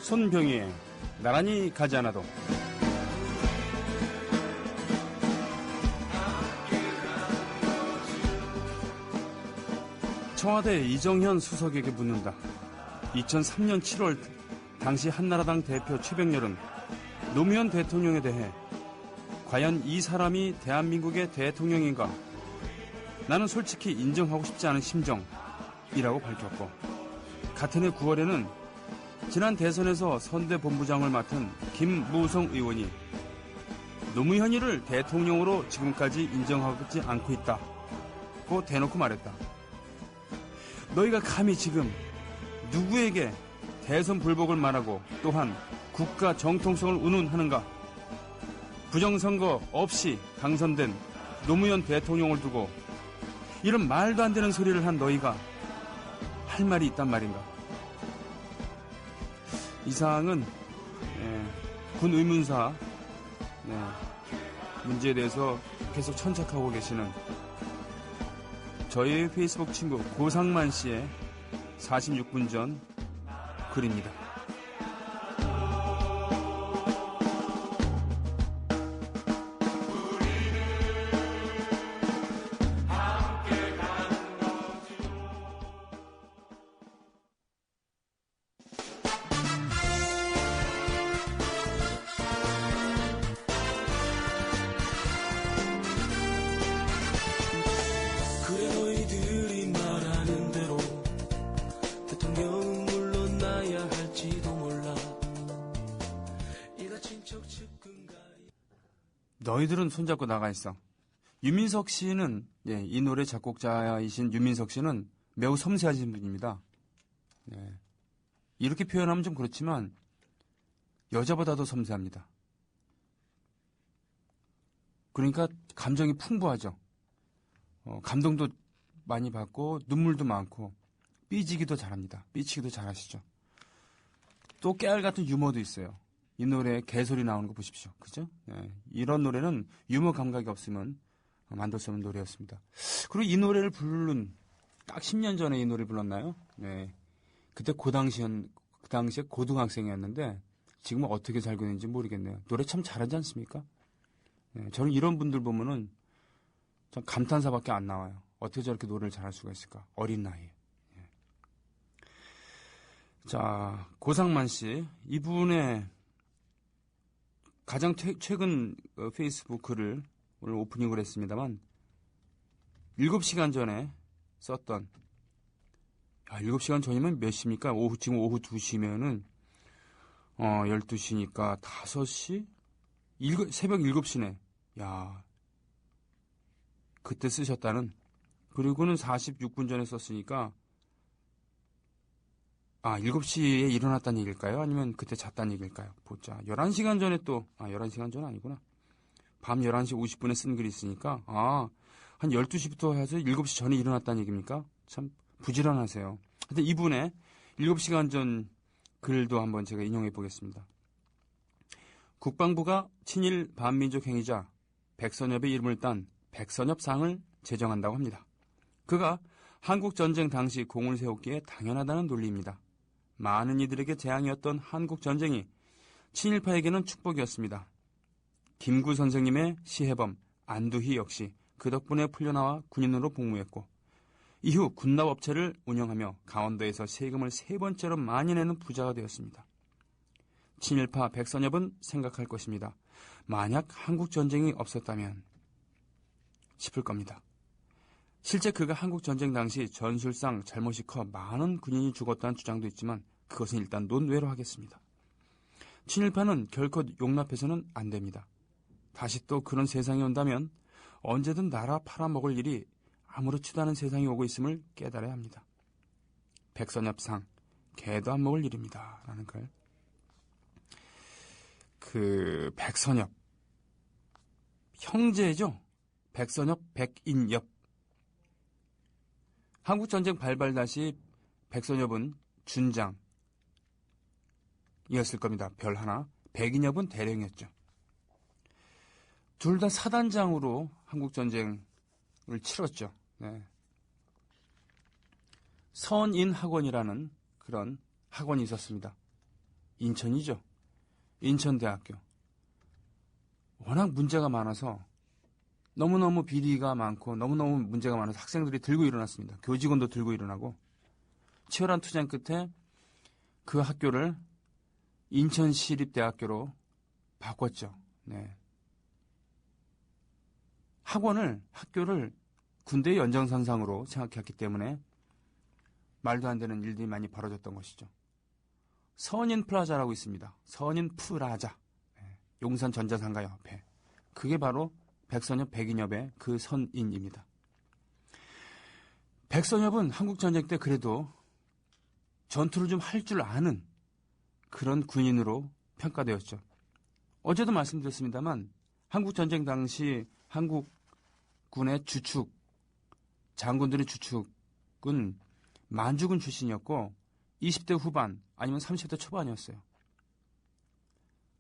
손병희의 나란히 가지 않아도. 청와대 이정현 수석에게 묻는다. 2003년 7월 당시 한나라당 대표 최백렬은 노무현 대통령에 대해 과연 이 사람이 대한민국의 대통령인가? 나는 솔직히 인정하고 싶지 않은 심정이라고 밝혔고, 같은 해 9월에는 지난 대선에서 선대본부장을 맡은 김무성 의원이 노무현이를 대통령으로 지금까지 인정하지 않고 있다고 대놓고 말했다. 너희가 감히 지금 누구에게 대선 불복을 말하고 또한 국가 정통성을 운운하는가? 부정선거 없이 당선된 노무현 대통령을 두고 이런 말도 안 되는 소리를 한 너희가 할 말이 있단 말인가? 이 사항은 군 의문사 문제에 대해서 계속 천착하고 계시는 저희 페이스북 친구 고상만 씨의 46분 전 글입니다. 너희들은 손잡고 나가 있어. 유민석 씨는 이 노래 작곡자이신 유민석 씨는 매우 섬세하신 분입니다. 이렇게 표현하면 좀 그렇지만 여자보다도 섬세합니다. 그러니까 감정이 풍부하죠. 감동도 많이 받고 눈물도 많고 삐지기도 잘합니다. 삐치기도 잘하시죠. 또 깨알 같은 유머도 있어요. 이 노래에 개소리 나오는 거 보십시오. 그죠? 이런 노래는 유머 감각이 없으면 만들 수 없는 노래였습니다. 그리고 이 노래를 부른 딱 10년 전에 이 노래를 불렀나요? 그때 그 당시에 고등학생이었는데 지금은 어떻게 살고 있는지 모르겠네요. 노래 참 잘하지 않습니까? 저는 이런 분들 보면은 참 감탄사밖에 안 나와요. 어떻게 저렇게 노래를 잘할 수가 있을까? 어린 나이에. 자, 고상만 씨. 이분의 가장 최근 페이스북 글을 오늘 오프닝을 했습니다만 7시간 전에 썼던 7시간 전이면 몇 시입니까? 지금 오후 2시면은 12시니까 5시? 새벽 7시네. 야, 그때 쓰셨다는. 그리고는 46분 전에 썼으니까 7시에 일어났다는 얘기일까요? 아니면 그때 잤다는 얘기일까요? 보자. 11시간 전에 11시간 전 아니구나. 밤 11시 50분에 쓴 글이 있으니까, 한 12시부터 해서 7시 전에 일어났다는 얘기입니까? 참 부지런하세요. 근데 이분의 7시간 전 글도 한번 제가 인용해 보겠습니다. 국방부가 친일 반민족 행위자 백선엽의 이름을 딴 백선엽상을 제정한다고 합니다. 그가 한국전쟁 당시 공을 세웠기에 당연하다는 논리입니다. 많은 이들에게 재앙이었던 한국전쟁이 친일파에게는 축복이었습니다. 김구 선생님의 시해범 안두희 역시 그 덕분에 풀려나와 군인으로 복무했고 이후 군납업체를 운영하며 강원도에서 세금을 3번째로 많이 내는 부자가 되었습니다. 친일파 백선엽은 생각할 것입니다. 만약 한국전쟁이 없었다면 싶을 겁니다. 실제 그가 한국전쟁 당시 전술상 잘못이 커 많은 군인이 죽었다는 주장도 있지만 그것은 일단 논외로 하겠습니다. 친일파는 결코 용납해서는 안 됩니다. 다시 또 그런 세상이 온다면 언제든 나라 팔아먹을 일이 아무렇지도 않은 세상이 오고 있음을 깨달아야 합니다. 백선엽상, 개도 안 먹을 일입니다. 라는 글. 백선엽. 형제죠? 백선엽, 백인엽. 한국전쟁 발발 당시 백선엽은 준장이었을 겁니다. 별 하나. 백인엽은 대령이었죠. 둘 다 사단장으로 한국전쟁을 치렀죠. 선인학원이라는 그런 학원이 있었습니다. 인천이죠. 인천대학교. 워낙 문제가 많아서 너무너무 비리가 많고 너무너무 문제가 많아서 학생들이 들고 일어났습니다. 교직원도 들고 일어나고 치열한 투쟁 끝에 그 학교를 인천시립대학교로 바꿨죠. 네. 학교를 군대의 연장선상으로 생각했기 때문에 말도 안 되는 일들이 많이 벌어졌던 것이죠. 선인플라자라고 있습니다. 선인프라자. 용산 전자상가 옆에. 그게 바로 백선엽, 백인엽의 그 선인입니다. 백선엽은 한국전쟁 때 그래도 전투를 좀 할 줄 아는 그런 군인으로 평가되었죠. 어제도 말씀드렸습니다만 한국전쟁 당시 한국군의 주축, 장군들의 주축은 만주군 출신이었고 20대 후반 아니면 30대 초반이었어요.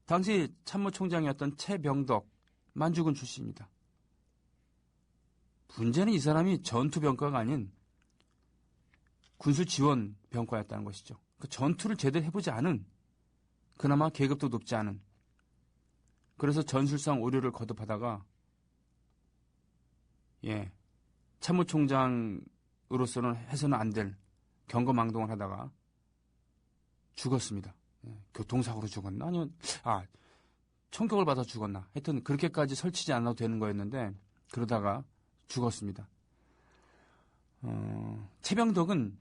당시 참모총장이었던 최병덕 만주군 출신입니다. 문제는 이 사람이 전투병과가 아닌 군수지원병과였다는 것이죠. 그 전투를 제대로 해보지 않은, 그나마 계급도 높지 않은, 그래서 전술상 오류를 거듭하다가 참모총장으로서는 해서는 안 될 경거망동을 하다가 죽었습니다. 교통사고로 죽었나? 아니면 총격을 받아 죽었나? 하여튼 그렇게까지 설치지 않아도 되는 거였는데 그러다가 죽었습니다. 최병덕은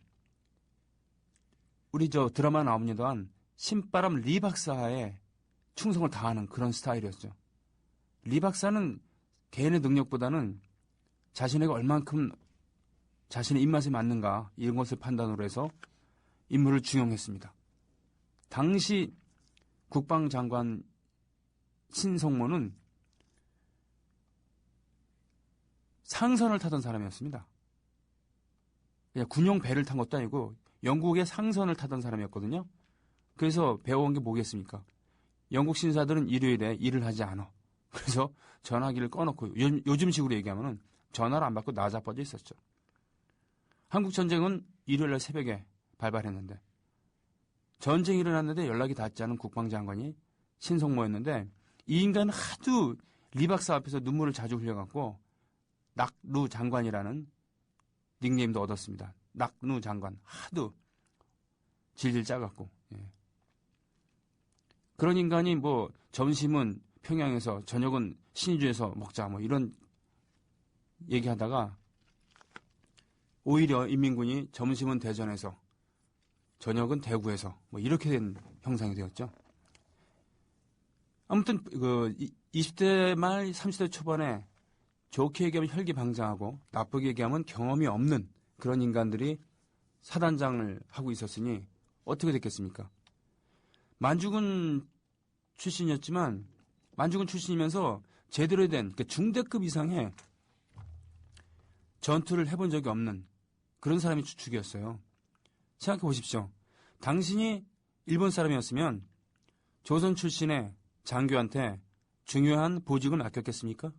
우리 드라마 나옵니다만 신바람 리 박사의 충성을 다하는 그런 스타일이었죠. 리 박사는 개인의 능력보다는 자신에게 얼만큼 자신의 입맛에 맞는가 이런 것을 판단으로 해서 인물을 중용했습니다. 당시 국방장관 신성모는 상선을 타던 사람이었습니다. 그냥 군용 배를 탄 것도 아니고 영국의 상선을 타던 사람이었거든요. 그래서 배워온 게 뭐겠습니까? 영국 신사들은 일요일에 일을 하지 않아. 그래서 전화기를 꺼놓고 요즘식으로 얘기하면은 전화를 안 받고 나자빠져 있었죠. 한국 전쟁은 일요일날 새벽에 발발했는데 전쟁이 일어났는데 연락이 닿지 않은 국방장관이 신성모였는데 이 인간은 하도 리 박사 앞에서 눈물을 자주 흘려갖고 낙루 장관이라는 닉네임도 얻었습니다. 낙루 장관. 하도 질질 짜갖고. 그런 인간이 점심은 평양에서 저녁은 신의주에서 먹자 이런 얘기하다가 오히려 인민군이 점심은 대전에서 저녁은 대구에서 이렇게 된 형상이 되었죠. 아무튼 20대 말 30대 초반에 좋게 얘기하면 혈기방장하고 나쁘게 얘기하면 경험이 없는 그런 인간들이 사단장을 하고 있었으니 어떻게 됐겠습니까? 만주군 출신이었지만 만주군 출신이면서 제대로 된 중대급 이상의 전투를 해본 적이 없는 그런 사람이 주축이었어요. 생각해 보십시오. 당신이 일본 사람이었으면 조선 출신의 장교한테 중요한 보직을 맡겼겠습니까?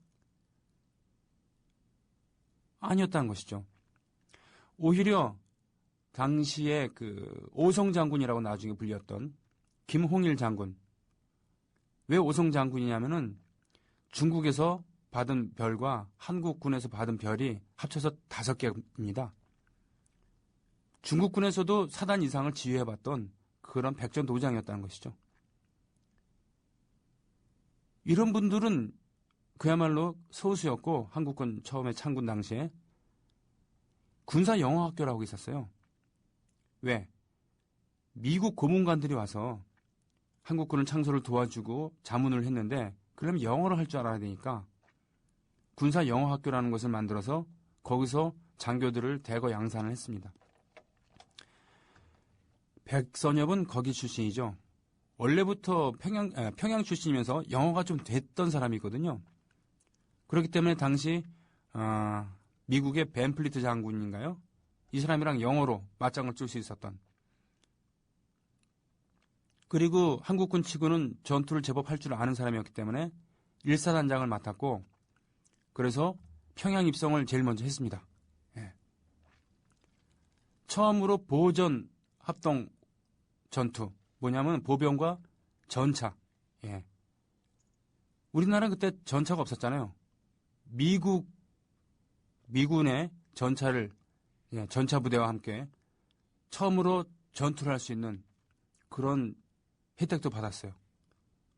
아니었다는 것이죠. 오히려 당시에 오성 장군이라고 나중에 불렸던 김홍일 장군. 왜 오성 장군이냐면은 중국에서 받은 별과 한국군에서 받은 별이 합쳐서 5개입니다. 중국군에서도 사단 이상을 지휘해봤던 그런 백전도장이었다는 것이죠. 이런 분들은 그야말로 소수였고 한국군 처음에 창군 당시에 군사영어학교라고 있었어요. 왜? 미국 고문관들이 와서 한국군을 창설을 도와주고 자문을 했는데 그러면 영어를 할 줄 알아야 되니까 군사영어학교라는 것을 만들어서 거기서 장교들을 대거 양산을 했습니다. 백선엽은 거기 출신이죠. 원래부터 평양 출신이면서 영어가 좀 됐던 사람이거든요. 그렇기 때문에 당시 미국의 벤플리트 장군인가요? 이 사람이랑 영어로 맞짱을 뜰 수 있었던. 그리고 한국군 치고는 전투를 제법 할 줄 아는 사람이었기 때문에 1사단장을 맡았고 그래서 평양 입성을 제일 먼저 했습니다. 처음으로 보전 합동 전투, 뭐냐면 보병과 전차. 예. 우리나라는 그때 전차가 없었잖아요. 미군의 전차를, 예, 전차 부대와 함께 처음으로 전투를 할 수 있는 그런 혜택도 받았어요.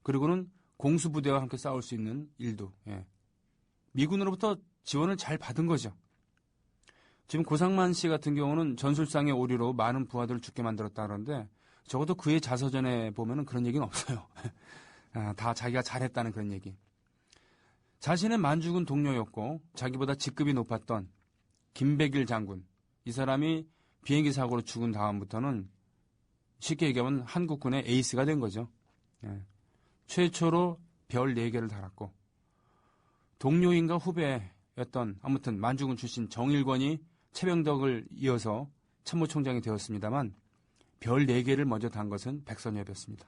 그리고는 공수부대와 함께 싸울 수 있는 일도, 예. 미군으로부터 지원을 잘 받은 거죠. 지금 고상만 씨 같은 경우는 전술상의 오류로 많은 부하들을 죽게 만들었다 그러는데 적어도 그의 자서전에 보면은 그런 얘기는 없어요. 다 자기가 잘했다는 그런 얘기. 자신의 만주군 동료였고 자기보다 직급이 높았던 김백일 장군. 이 사람이 비행기 사고로 죽은 다음부터는 쉽게 얘기하면 한국군의 에이스가 된 거죠. 예. 최초로 별 4개를 달았고 동료인가 후배였던 아무튼 만주군 출신 정일권이 최병덕을 이어서 참모총장이 되었습니다만 별 4개를 먼저 단 것은 백선엽이었습니다.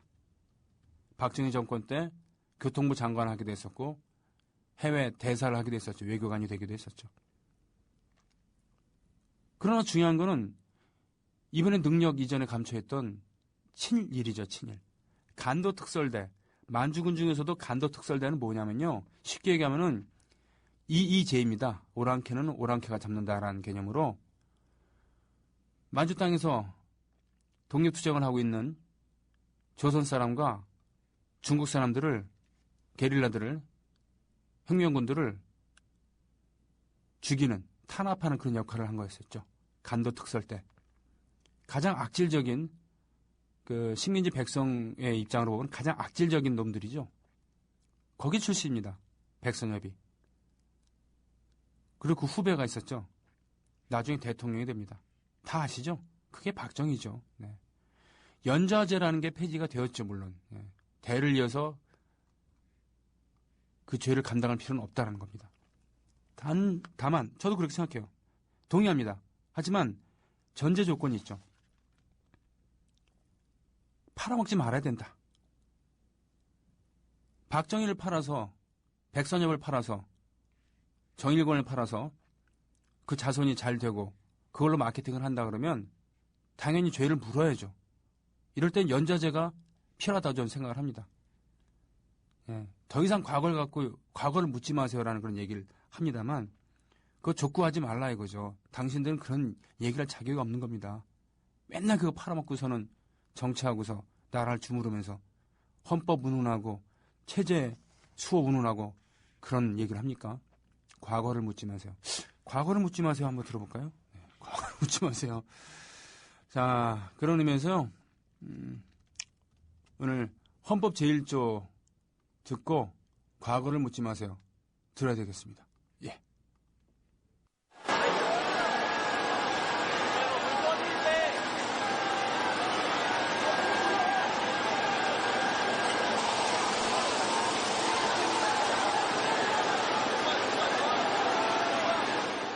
박정희 정권 때 교통부 장관을 하기도 했었고 해외 대사를 하기도 했었죠. 외교관이 되기도 했었죠. 그러나 중요한 거는 이번에 능력 이전에 감춰했던 친일이죠. 친일. 간도특설대. 만주군 중에서도 간도특설대는 뭐냐면요. 쉽게 얘기하면은 이의제입니다. 오랑캐는 오랑캐가 잡는다라는 개념으로 만주 땅에서 독립투쟁을 하고 있는 조선 사람과 중국 사람들을, 게릴라들을, 혁명군들을 죽이는, 탄압하는 그런 역할을 한 거였었죠. 간도특설대. 가장 악질적인 그 식민지 백성의 입장으로 보면 가장 악질적인 놈들이죠. 거기 출신입니다. 백선엽이. 그리고 그 후배가 있었죠. 나중에 대통령이 됩니다. 다 아시죠? 그게 박정희죠. 네. 연좌제라는 게 폐지가 되었죠, 물론. 네. 대를 이어서 그 죄를 감당할 필요는 없다는 겁니다. 다만 저도 그렇게 생각해요. 동의합니다. 하지만 전제 조건이 있죠. 팔아먹지 말아야 된다. 박정희를 팔아서, 백선엽을 팔아서, 정일권을 팔아서 그 자손이 잘 되고 그걸로 마케팅을 한다 그러면 당연히 죄를 물어야죠. 이럴 땐 연좌제가 필요하다고 저는 생각을 합니다. 예, 더 이상 과거를 갖고 과거를 묻지 마세요라는 그런 얘기를 합니다만 그거 족구하지 말라 이거죠. 당신들은 그런 얘기를 할 자격이 없는 겁니다. 맨날 그거 팔아먹고서는 정치하고서 나라를 주무르면서 헌법 운운하고 체제 수호 운운하고 그런 얘기를 합니까? 과거를 묻지 마세요. 과거를 묻지 마세요. 한번 들어볼까요? 네, 과거를 묻지 마세요. 자, 그런 의미에서요. 오늘 헌법 제1조 듣고 과거를 묻지 마세요. 들어야 되겠습니다. 예.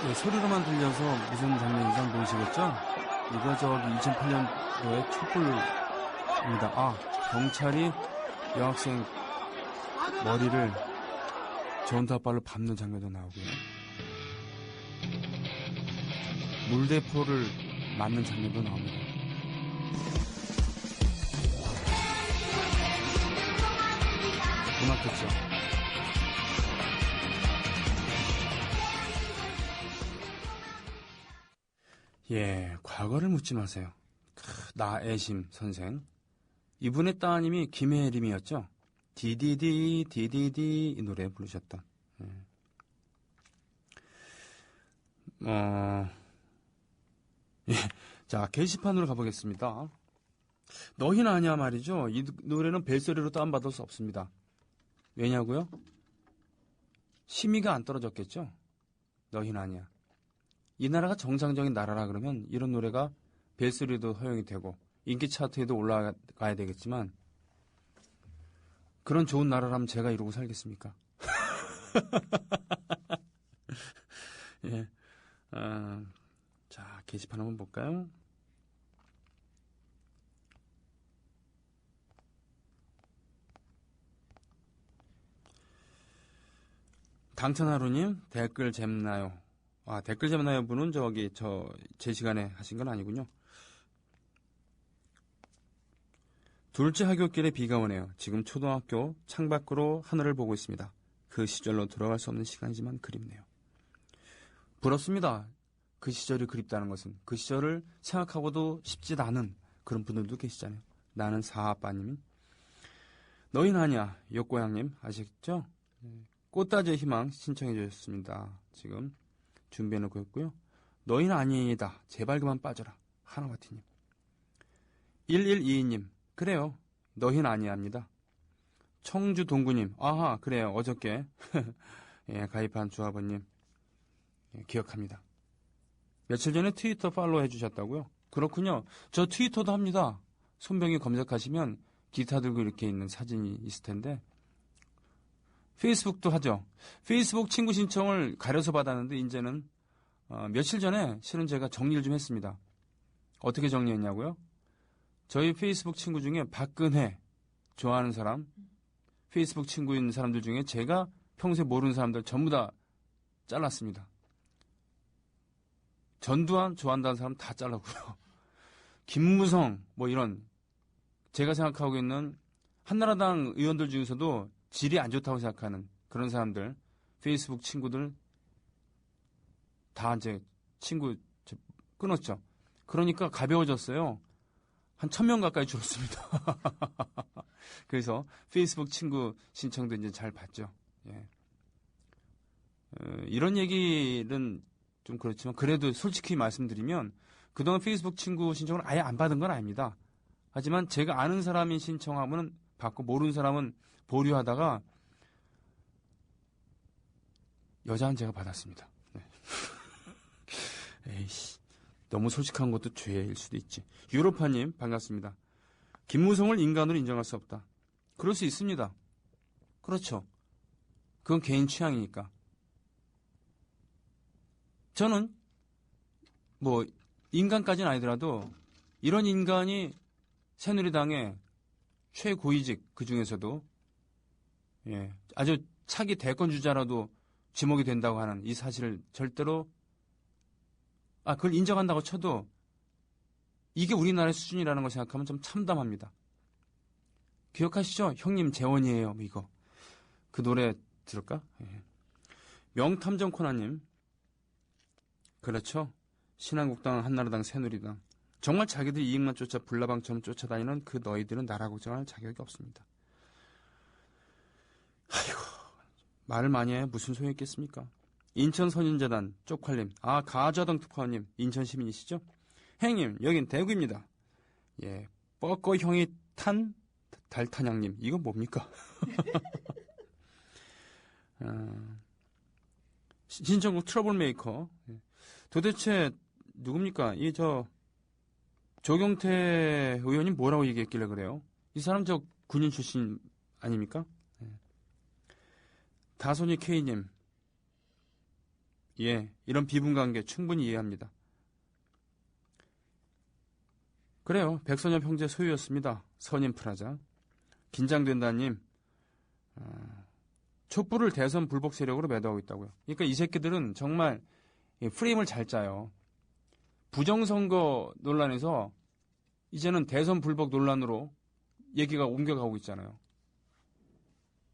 네, 소리로만 들려서 무슨 장면인지 한번 보시겠죠? 이거 저기 2008년도에 촛불입니다. 경찰이 여학생 머리를 전투합발로 밟는 장면도 나오고요. 물대포를 맞는 장면도 나옵니다. 음악 듣죠? 예, 과거를 묻지 마세요. 나애심 선생. 이분의 따님이 김혜림이었죠. 디디디 디디디 이 노래 부르셨던. 예. 자, 게시판으로 가보겠습니다. 너희는 아냐 말이죠. 이 노래는 벨소리로 다운받을 수 없습니다. 왜냐고요? 심의가 안 떨어졌겠죠. 너희는 아냐. 이 나라가 정상적인 나라라 그러면 이런 노래가 벨소리도 허용이 되고 인기 차트에도 올라가야 되겠지만 그런 좋은 나라라면 제가 이러고 살겠습니까? 예. 자, 게시판 한번 볼까요? 당천하루님 댓글 잼나요. 댓글 잼나요 분은 제 시간에 하신 건 아니군요. 둘째 하굣길에 비가 오네요. 지금 초등학교 창밖으로 하늘을 보고 있습니다. 그 시절로 돌아갈 수 없는 시간이지만 그립네요. 부럽습니다. 그 시절이 그립다는 것은. 그 시절을 생각하고도 싶지도 않은 그런 분들도 계시잖아요. 나는 사아빠님이. 너희는 아니야. 역고양님 아시겠죠? 꽃다지의 희망 신청해 주셨습니다. 지금 준비해놓고 있고요. 너희는 아니다. 제발 그만 빠져라. 하나와티님. 1122님. 그래요. 너희는 아니합니다. 청주 동구님. 아하 그래요. 어저께 예, 가입한 주아버님 예, 기억합니다. 며칠 전에 트위터 팔로우 해주셨다고요? 그렇군요. 저 트위터도 합니다. 손병이 검색하시면 기타 들고 이렇게 있는 사진이 있을 텐데 페이스북도 하죠. 페이스북 친구 신청을 가려서 받았는데 이제는 며칠 전에 실은 제가 정리를 좀 했습니다. 어떻게 정리했냐고요? 저희 페이스북 친구 중에 박근혜 좋아하는 사람, 페이스북 친구인 사람들 중에 제가 평소에 모르는 사람들 전부 다 잘랐습니다. 전두환 좋아한다는 사람 다 잘랐고요. 김무성 뭐 이런 제가 생각하고 있는 한나라당 의원들 중에서도 질이 안 좋다고 생각하는 그런 사람들 페이스북 친구들 다 이제 친구 끊었죠. 그러니까 가벼워졌어요. 한 1000명 가까이 줄었습니다. 그래서 페이스북 친구 신청도 이제 잘 받죠. 예. 이런 얘기는 좀 그렇지만 그래도 솔직히 말씀드리면 그동안 페이스북 친구 신청을 아예 안 받은 건 아닙니다. 하지만 제가 아는 사람이 신청하면 받고 모르는 사람은 보류하다가 여자는 제가 받았습니다. 네. 에이씨. 너무 솔직한 것도 죄일 수도 있지. 유로파님 반갑습니다. 김무성을 인간으로 인정할 수 없다. 그럴 수 있습니다. 그렇죠. 그건 개인 취향이니까. 저는 뭐 인간까지는 아니더라도 이런 인간이 새누리당의 최고위직 그중에서도 예, 아주 차기 대권 주자라도 지목이 된다고 하는 이 사실을 절대로 그걸 인정한다고 쳐도 이게 우리나라의 수준이라는 걸 생각하면 좀 참담합니다. 기억하시죠? 형님 재원이에요. 이거. 그 노래 들을까? 예. 명탐정 코나님. 그렇죠. 신한국당, 한나라당, 새누리당. 정말 자기들 이익만 쫓아 불나방처럼 쫓아다니는 그 너희들은 나라 걱정할 자격이 없습니다. 아이고 말을 많이 해야 무슨 소용이 있겠습니까? 인천선인재단 쪽팔림. 가자동 특파원님 인천 시민이시죠? 행님 여긴 대구입니다. 예, 뻐꺼 형이 탄 달탄양님 이건 뭡니까? 신청국 트러블메이커. 도대체 누굽니까? 조경태 의원님 뭐라고 얘기했길래 그래요? 이 사람 저 군인 출신 아닙니까? 다손이 K님. 예, 이런 비분관계 충분히 이해합니다. 그래요. 백선엽 형제 소유였습니다. 선임 프라자. 긴장된다님. 촛불을 대선 불복 세력으로 매도하고 있다고요. 그러니까 이 새끼들은 정말 프레임을 잘 짜요. 부정선거 논란에서 이제는 대선 불복 논란으로 얘기가 옮겨가고 있잖아요.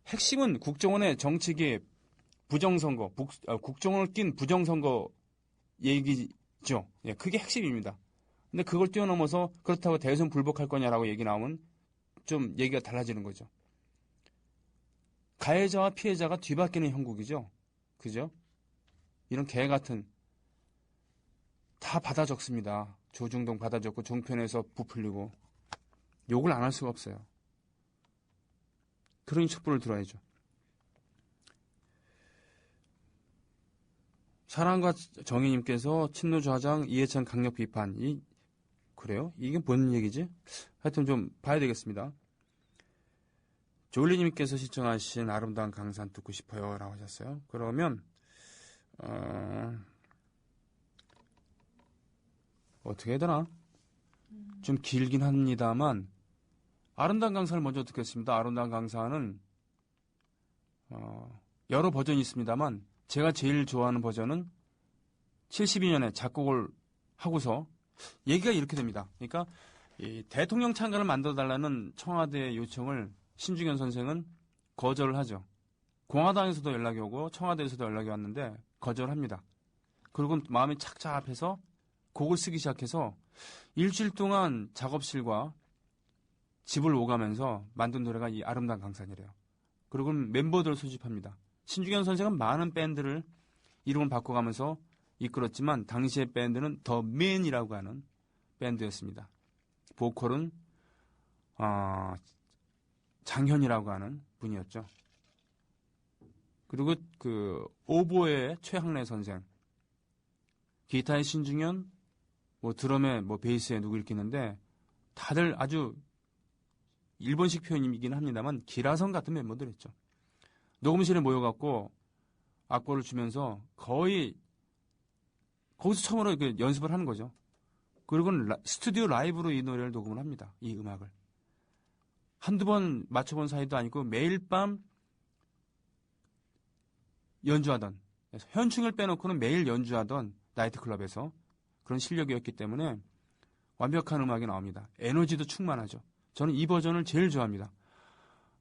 핵심은 국정원의 정치 개입, 부정선거, 국정원을 낀 부정선거 얘기죠. 예, 그게 핵심입니다. 근데 그걸 뛰어넘어서 그렇다고 대선 불복할 거냐라고 얘기 나오면 좀 얘기가 달라지는 거죠. 가해자와 피해자가 뒤바뀌는 형국이죠. 그죠? 이런 개 같은 다 받아 적습니다. 조중동 받아 적고 종편에서 부풀리고 욕을 안 할 수가 없어요. 그러니 촛불을 들어야죠. 사랑과 정의님께서 친노좌장 이해찬 강력 비판. 그래요? 이게 뭔 얘기지? 하여튼 좀 봐야 되겠습니다. 조울리님께서 시청하신 아름다운 강산 듣고 싶어요 라고 하셨어요. 그러면 어떻게 해야 되나? 좀 길긴 합니다만 아름다운 강산을 먼저 듣겠습니다. 아름다운 강산은 여러 버전이 있습니다만 제가 제일 좋아하는 버전은 72년에 작곡을 하고서 얘기가 이렇게 됩니다. 그러니까 이 대통령 창가를 만들어달라는 청와대의 요청을 신중현 선생은 거절을 하죠. 공화당에서도 연락이 오고 청와대에서도 연락이 왔는데 거절합니다. 그리고 마음이 착잡해서 곡을 쓰기 시작해서 일주일 동안 작업실과 집을 오가면서 만든 노래가 이 아름다운 강산이래요. 그리고 멤버들을 소집합니다. 신중현 선생은 많은 밴드를 이름을 바꿔가면서 이끌었지만 당시의 밴드는 더 맨이라고 하는 밴드였습니다. 보컬은 장현이라고 하는 분이었죠. 그리고 그 오보의 최학래 선생, 기타의 신중현, 뭐 드럼에 뭐 베이스에 누구 이렇게 있는데 다들 아주 일본식 표현이긴 합니다만 기라성 같은 멤버들이었죠. 녹음실에 모여갖고 악보를 주면서 거의 거기서 처음으로 이렇게 연습을 하는 거죠. 그리고 스튜디오 라이브로 이 노래를 녹음을 합니다. 이 음악을. 한두 번 맞춰본 사이도 아니고 매일 밤 연주하던, 현충을 빼놓고는 매일 연주하던 나이트클럽에서 그런 실력이었기 때문에 완벽한 음악이 나옵니다. 에너지도 충만하죠. 저는 이 버전을 제일 좋아합니다.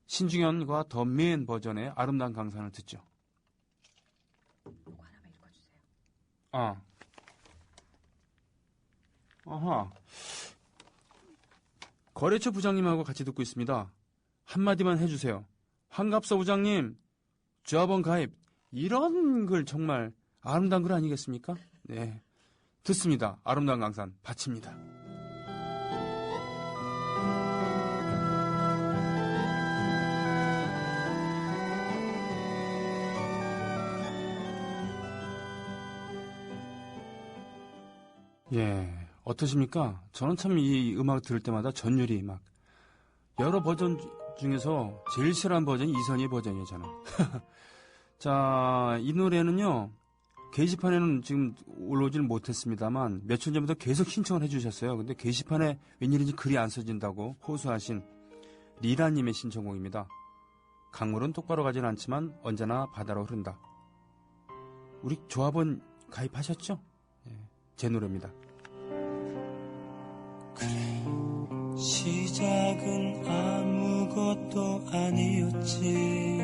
신중현과 더 맨 버전의 아름다운 강산을 듣죠. 이거 하나만 읽어주세요. 아하. 거래처 부장님하고 같이 듣고 있습니다. 한마디만 해주세요. 환갑서 부장님, 조합원 가입. 이런 글 정말 아름다운 글 아니겠습니까? 네. 듣습니다. 아름다운 강산 바칩니다. 예, 어떠십니까? 저는 참 이 음악 들을 때마다 전율이 막 여러 버전 중에서 제일 싫어하는 버전이 이선희의 버전이에요, 저는. 자, 이 노래는요, 게시판에는 지금 올라오지는 못했습니다만 며칠 전부터 계속 신청을 해주셨어요. 근데 게시판에 웬일인지 글이 안 써진다고 호소하신 리라님의 신청곡입니다. 강물은 똑바로 가진 않지만 언제나 바다로 흐른다. 우리 조합원 가입하셨죠? 예, 제 노래입니다. 그래, 시작은 아무것도 아니었지.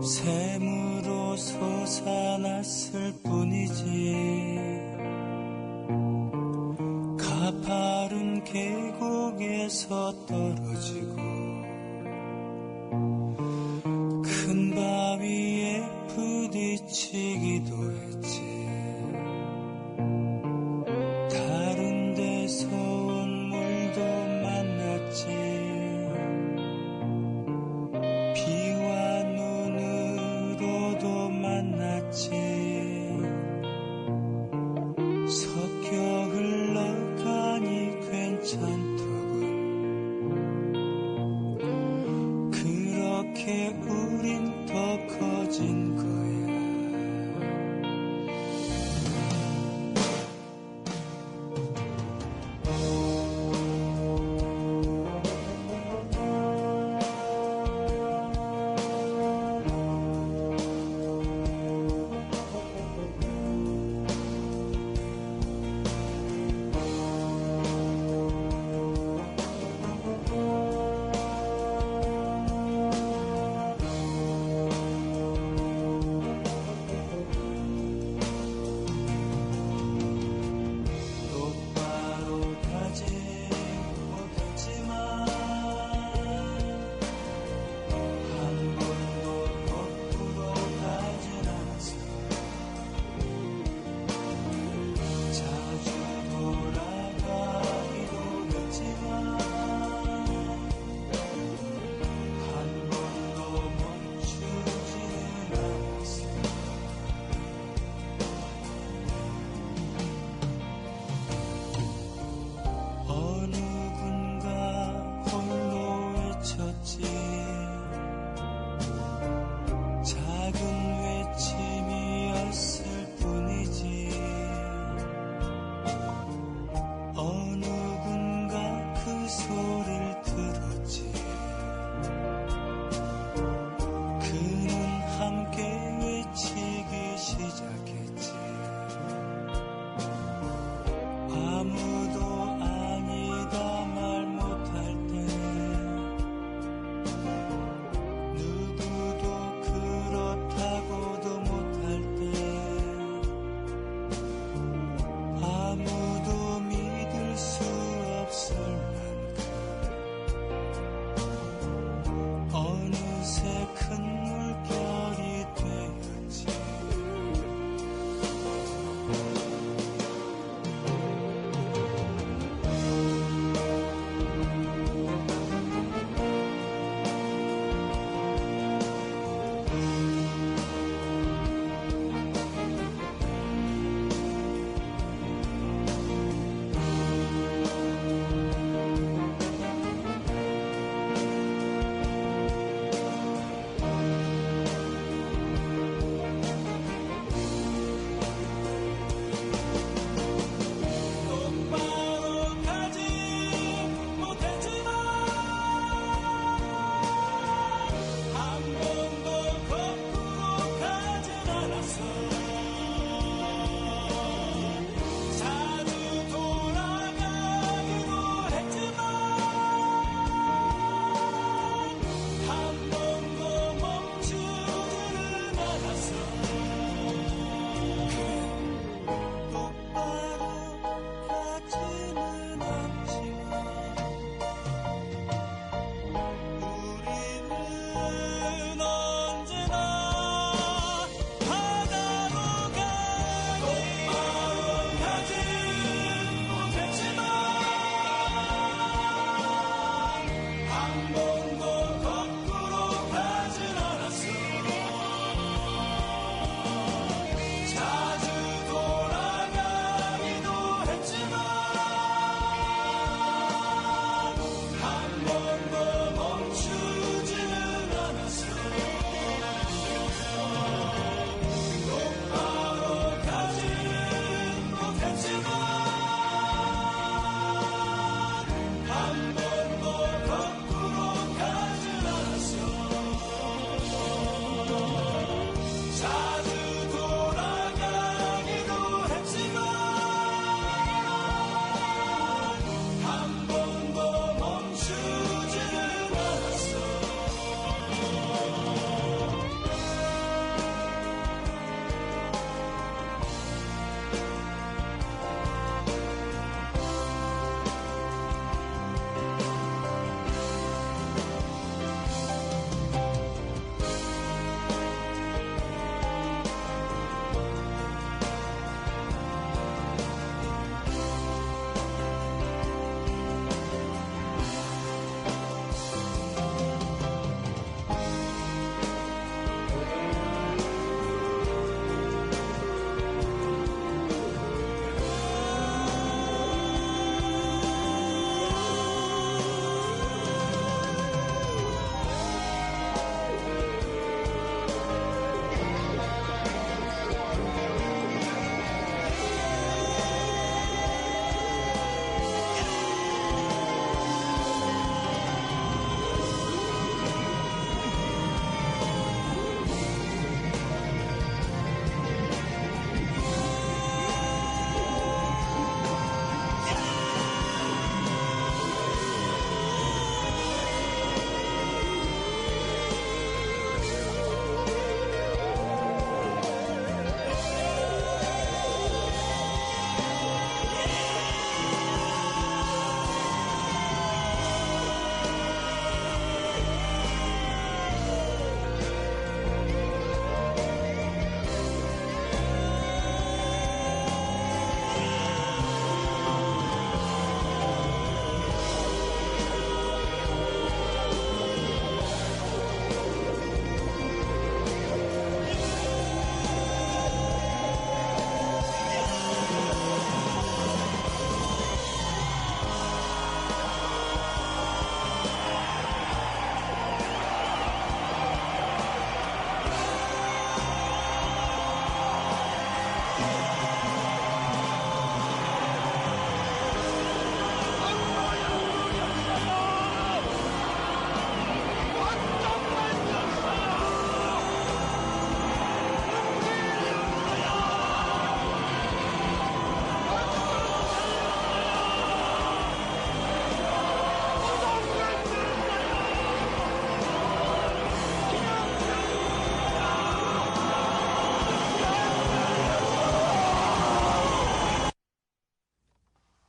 샘으로 솟아났을 뿐이지. 가파른 계곡에서 떨어지고 큰 바위에 부딪히기도 했지. 다른 데서 온 물도 만났지. 비와 눈으로도 만났지. 섞여 흘러가니 괜찮더군. 그렇게 우린 더 커진 거야.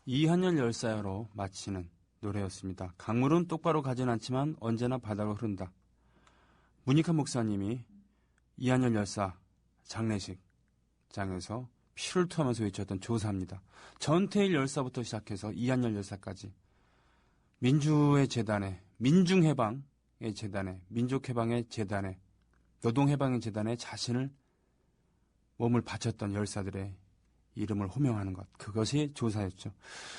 이한열 열사여로 마치는 노래였습니다. 강물은 똑바로 가진 않지만 언제나 바다로 흐른다. 문익환 목사님이 이한열 열사 장례식장에서 피를 토하면서 외쳤던 조사입니다. 전태일 열사부터 시작해서 이한열 열사까지 민주의 재단에, 민중해방의 재단에, 민족해방의 재단에, 노동해방의 재단에 자신을 몸을 바쳤던 열사들의 이름을 호명하는 것, 그것이 조사였죠.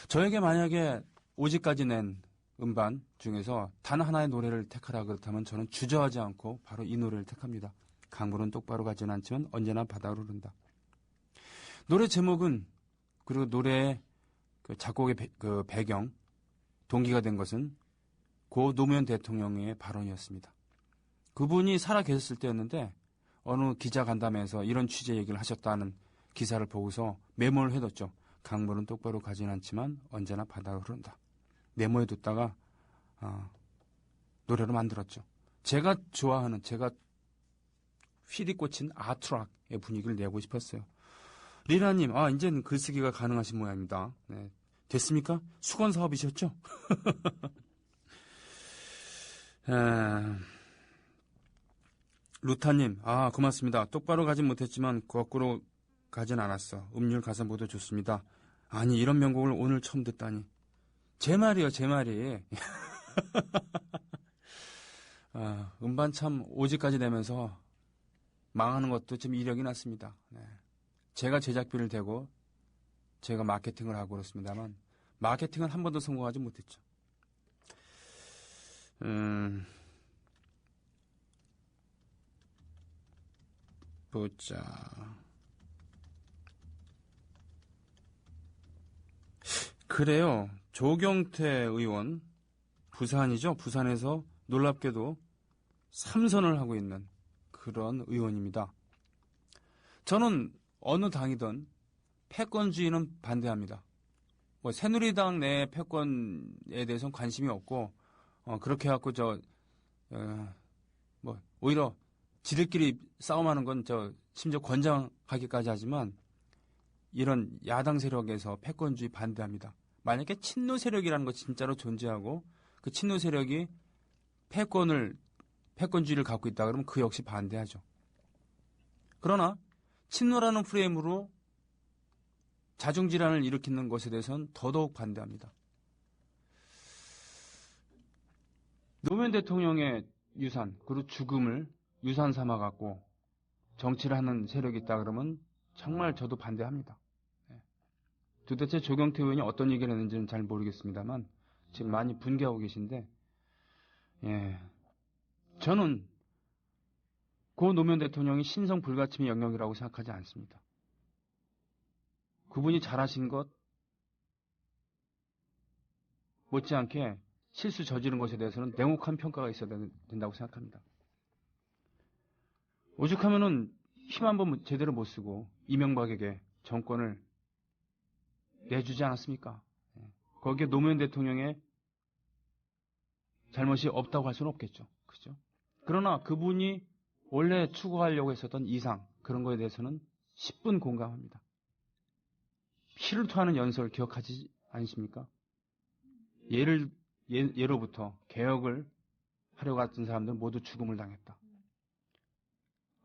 저에게 만약에 5집까지 낸 음반 중에서 단 하나의 노래를 택하라 그렇다면 저는 주저하지 않고 바로 이 노래를 택합니다. 강물은 똑바로 가지는 않지만 언제나 바다로 흐른다. 노래 제목은, 그리고 노래의 그 작곡의 배경, 동기가 된 것은 고 노무현 대통령의 발언이었습니다. 그분이 살아 계셨을 때였는데 어느 기자 간담회에서 이런 취재 얘기를 하셨다는 기사를 보고서 메모를 해뒀죠. 강물은 똑바로 가진 않지만 언제나 바다로 흐른다. 메모해뒀다가 노래로 만들었죠. 제가 좋아하는, 제가 휘리 꽂힌 아트락의 분위기를 내고 싶었어요. 리라님, 이제는 글쓰기가 가능하신 모양입니다. 네. 됐습니까? 수건 사업이셨죠? 루타님, 고맙습니다. 똑바로 가진 못했지만 거꾸로 가진 않았어. 음률 가사 모두 좋습니다. 아니, 이런 명곡을 오늘 처음 듣다니. 제 말이요, 제 말이. 음반 참 5집까지 내면서 망하는 것도 좀 이력이 났습니다. 네. 제가 제작비를 대고 제가 마케팅을 하고 그렇습니다만 마케팅은 한 번도 성공하지 못했죠. 보자. 그래요. 조경태 의원, 부산이죠. 부산에서 놀랍게도 3선을 하고 있는 그런 의원입니다. 저는 어느 당이든 패권주의는 반대합니다. 새누리당 내 패권에 대해서는 관심이 없고, 그렇게 해갖고 오히려 지들끼리 싸움하는 건 심지어 권장하기까지 하지만 이런 야당 세력에서 패권주의 반대합니다. 만약에 친노 세력이라는 거 진짜로 존재하고 그 친노 세력이 패권주의를 갖고 있다 그러면 그 역시 반대하죠. 그러나 친노라는 프레임으로 자중질환을 일으키는 것에 대해서는 더더욱 반대합니다. 노무현 대통령의 유산, 그리고 죽음을 유산 삼아갖고 정치를 하는 세력이 있다 그러면 정말 저도 반대합니다. 도대체 조경태 의원이 어떤 얘기를 했는지는 잘 모르겠습니다만 지금 많이 분개하고 계신데, 저는 고 노무현 대통령이 신성 불가침의 영역이라고 생각하지 않습니다. 그분이 잘하신 것 못지않게 실수 저지른 것에 대해서는 냉혹한 평가가 있어야 된다고 생각합니다. 오죽하면은 힘 한번 제대로 못 쓰고 이명박에게 정권을 내주지 않았습니까? 거기에 노무현 대통령의 잘못이 없다고 할 수는 없겠죠. 그죠? 그러나 그분이 원래 추구하려고 했었던 이상, 그런 거에 대해서는 10분 공감합니다. 피를 토하는 연설 기억하지 않으십니까? 예로부터 개혁을 하려고 했던 사람들 모두 죽음을 당했다.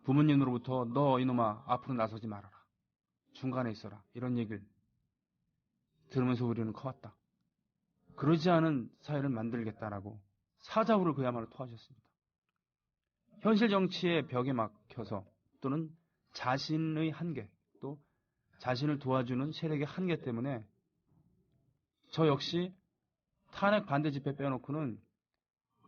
부모님으로부터 너 이놈아 앞으로 나서지 말아라. 중간에 있어라. 이런 얘기를 들으면서 우리는 커왔다. 그러지 않은 사회를 만들겠다라고 사자후를 그야말로 토하셨습니다. 현실 정치의 벽에 막혀서 또는 자신의 한계, 또 자신을 도와주는 세력의 한계 때문에 저 역시 탄핵 반대 집회 빼놓고는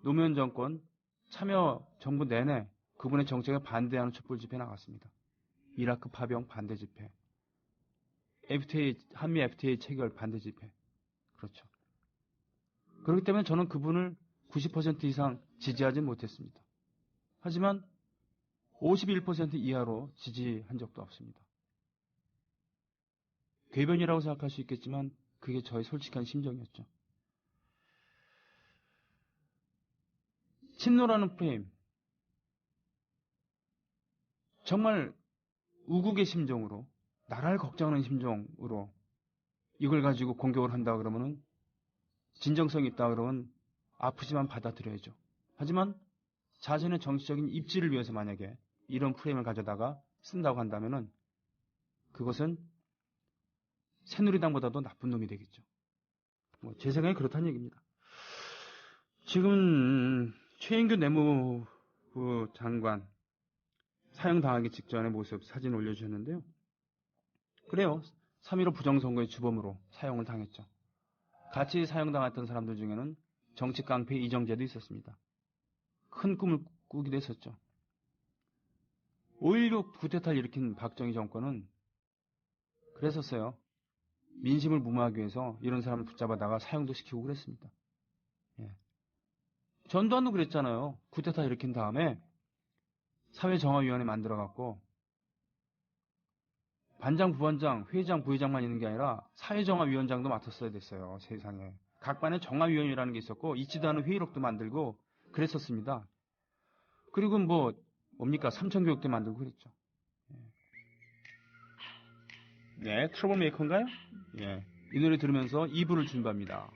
노무현 정권 참여 정부 내내 그분의 정책에 반대하는 촛불 집회 나갔습니다. 이라크 파병 반대 집회, 한미 FTA 체결 반대 집회. 그렇죠. 그렇기 때문에 저는 그분을 90% 이상 지지하지 못했습니다. 하지만 51% 이하로 지지한 적도 없습니다. 궤변이라고 생각할 수 있겠지만 그게 저의 솔직한 심정이었죠. 친노라는 프레임, 정말 우국의 심정으로, 나라를 걱정하는 심정으로 이걸 가지고 공격을 한다 그러면은 진정성이 있다 그러면 아프지만 받아들여야죠. 하지만 자신의 정치적인 입지를 위해서 만약에 이런 프레임을 가져다가 쓴다고 한다면은 그것은 새누리당보다도 나쁜 놈이 되겠죠. 제 생각이 그렇다는 얘기입니다. 지금 최인규 내무부 장관 사형당하기 직전의 모습 사진 올려주셨는데요. 그래요. 3.15 부정선거의 주범으로 사형을 당했죠. 같이 사형당했던 사람들 중에는 정치 깡패 이정재도 있었습니다. 큰 꿈을 꾸기도 했었죠. 5.16 쿠데타를 일으킨 박정희 정권은 그랬었어요. 민심을 무마하기 위해서 이런 사람을 붙잡아다가 사형도 시키고 그랬습니다. 예. 전두환도 그랬잖아요. 쿠데타 일으킨 다음에 사회정화위원회 만들어갖고 반장, 부반장, 회장, 부회장만 있는 게 아니라 사회정화위원장도 맡았어야 됐어요. 세상에. 각 반에 정화위원이라는 게 있었고 있지도 않은 회의록도 만들고 그랬었습니다. 그리고 뭡니까? 삼천교육대 만들고 그랬죠. 네, 트러블 메이커인가요? 예. 이 노래 들으면서 2부를 준비합니다.